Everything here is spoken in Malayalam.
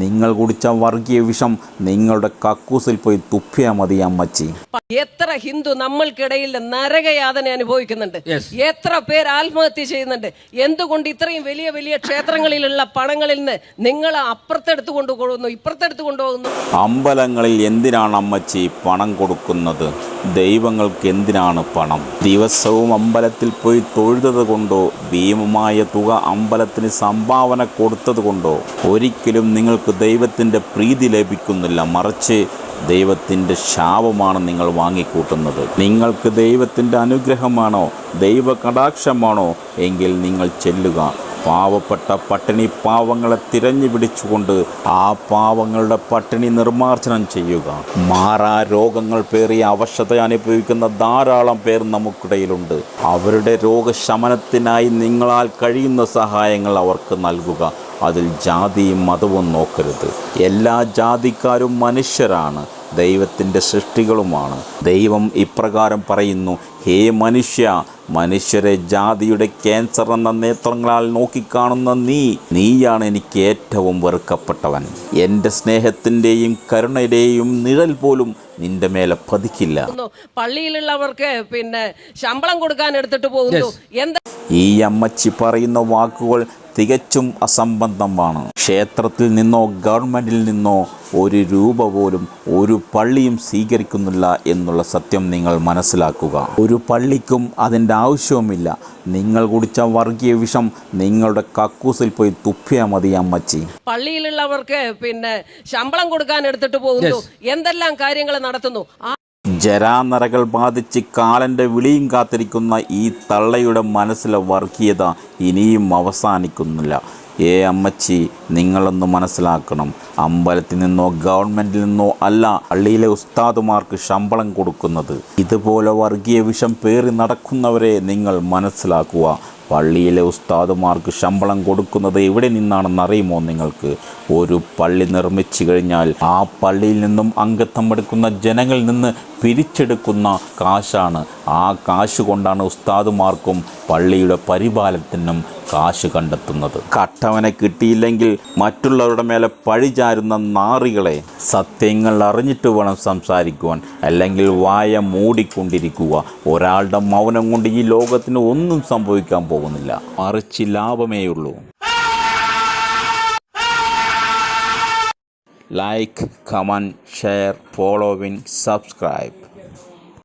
നിങ്ങൾ കുടിച്ച വർഗീയ വിഷം നിങ്ങളുടെ കക്കൂസിൽ പോയി തുപ്പിയാൽ മതി അമ്മച്ചി. എത്ര ഹിന്ദു നമ്മൾക്കിടയിൽ നരകയാതന അനുഭവിക്കുന്നുണ്ട്, എത്ര പേർ ആത്മഹത്യ ചെയ്യുന്നുണ്ട്. എന്തുകൊണ്ട് ഇത്രയും വലിയ വലിയ ക്ഷേത്രങ്ങളിലുള്ള പണങ്ങളിൽ നിന്ന് നിങ്ങൾ അപ്പുറത്തെടുത്ത് കൊണ്ടുപോകുന്നു, ഇപ്പുറത്തെടുത്ത് കൊണ്ടുപോകുന്നു? അമ്പലങ്ങളിൽ എന്തിനാണ് അമ്മച്ചി പണം കൊടുക്കുന്നത്? ദൈവങ്ങൾക്ക് എന്തിനാണ് പണം? ദിവസവും അമ്പലത്തിൽ പോയി തൊഴുതത് കൊണ്ടോ ഭീമമായ തുക അമ്പലത്തിന് സംഭാവന കൊടുത്തത് കൊണ്ടോ ഒരിക്കലും നിങ്ങൾക്ക് ദൈവത്തിൻ്റെ പ്രീതി ലഭിക്കുന്നില്ല. മറിച്ച് ദൈവത്തിൻ്റെ ശാപമാണ് നിങ്ങൾ വാങ്ങിക്കൂട്ടുന്നത്. നിങ്ങൾക്ക് ദൈവത്തിൻ്റെ അനുഗ്രഹമാണോ, ദൈവ കടാക്ഷമാണോ എങ്കിൽ നിങ്ങൾ ചെല്ലുക. പാവപ്പെട്ട പട്ടിണി പാവങ്ങളെ തിരഞ്ഞു പിടിച്ചുകൊണ്ട് ആ പാവങ്ങളുടെ പട്ടിണി നിർമ്മാർജ്ജനം ചെയ്യുക. മാറാ രോഗങ്ങൾ പേറിയ അവശത അനുഭവിക്കുന്ന ധാരാളം പേർ നമുക്കിടയിലുണ്ട്. അവരുടെ രോഗശമനത്തിനായി നിങ്ങളാൽ കഴിയുന്ന സഹായങ്ങൾ അവർക്ക് നൽകുക. അതിൽ ജാതിയും മതവും നോക്കരുത്. എല്ലാ ജാതിക്കാരും മനുഷ്യരാണ്, ദൈവത്തിൻ്റെ സൃഷ്ടികളുമാണ്. ദൈവം ഇപ്രകാരം പറയുന്നു: ഹേ മനുഷ്യ, മനുഷ്യരെ ജാതിയുടെ ക്യാൻസർ എന്ന നേത്രങ്ങളാൽ നോക്കിക്കാണുന്ന നീയാണ് എനിക്ക് ഏറ്റവും വെറുക്കപ്പെട്ടവൻ. എൻ്റെ സ്നേഹത്തിൻ്റെയും കരുണയുടെയും നിഴൽ പോലും നിന്റെ മേലെ പതിക്കില്ല. പള്ളിയിലുള്ളവർക്ക് ശമ്പളം കൊടുക്കാൻ എടുത്തിട്ട് പോകുന്നു. ഈ അമ്മച്ചി പറയുന്ന വാക്കുകൾ തികച്ചും അസംബന്ധമാണ്. ക്ഷേത്രത്തിൽ നിന്നോ ഗവൺമെൻറ്റിൽ നിന്നോ ഒരു രൂപ പോലും ഒരു പള്ളിയും സ്വീകരിക്കുന്നില്ല എന്നുള്ള സത്യം നിങ്ങൾ മനസ്സിലാക്കുക. ഒരു പള്ളിക്കും അതിൻ്റെ ആവശ്യവുമില്ല. നിങ്ങൾ കുടിച്ച വർഗീയ വിഷം നിങ്ങളുടെ കക്കൂസിൽ പോയി തുപ്പിയാൽ മതി അമ്മച്ചി. പള്ളിയിലുള്ളവർക്ക് ശമ്പളം കൊടുക്കാൻ എടുത്തിട്ട് പോകുന്നു, എന്തെല്ലാം കാര്യങ്ങൾ നടത്തുന്നു. ജരാനരകൾ ബാധിച്ച് കാലൻ്റെ വിളിയും കാത്തിരിക്കുന്ന ഈ തള്ളയുടെ മനസ്സിലെ വർഗീയത ഇനിയും അവസാനിക്കുന്നില്ല. അമ്മച്ചി, നിങ്ങളൊന്ന് മനസ്സിലാക്കണം. അമ്പലത്തിൽ നിന്നോ ഗവൺമെൻറ്റിൽ നിന്നോ അല്ല പള്ളിയിലെ ഉസ്താദുമാർക്ക് ശമ്പളം കൊടുക്കുന്നത്. ഇതുപോലെ വർഗീയ വിഷം പേറി നടക്കുന്നവരെ നിങ്ങൾ മനസ്സിലാക്കുക. പള്ളിയിലെ ഉസ്താദുമാർക്ക് ശമ്പളം കൊടുക്കുന്നത് എവിടെ നിന്നാണെന്നറിയുമോ നിങ്ങൾക്ക്? ഒരു പള്ളി നിർമ്മിച്ചു കഴിഞ്ഞാൽ ആ പള്ളിയിൽ നിന്നും അംഗത്വം എടുക്കുന്ന ജനങ്ങളിൽ നിന്ന് പിരിച്ചെടുക്കുന്ന കാശാണ്. ആ കാശ് കൊണ്ടാണ് ഉസ്താദുമാർക്കും പള്ളിയുടെ പരിപാലനത്തിനും കാശ് കണ്ടെത്തുന്നത്. കട്ടവനെ കിട്ടിയില്ലെങ്കിൽ മറ്റുള്ളവരുടെ മേലെ പഴിചാരുന്ന നാറികളെ, സത്യങ്ങൾ അറിഞ്ഞിട്ട് വേണം സംസാരിക്കുവാൻ, അല്ലെങ്കിൽ വായ മൂടിക്കൊണ്ടിരിക്കുക. ഒരാളുടെ മൗനം കൊണ്ട് ഈ ലോകത്തിന് ഒന്നും സംഭവിക്കാൻ പോകുന്നില്ല, മറിച്ച് ലാഭമേയുള്ളൂ. Like, comment, share, following, subscribe.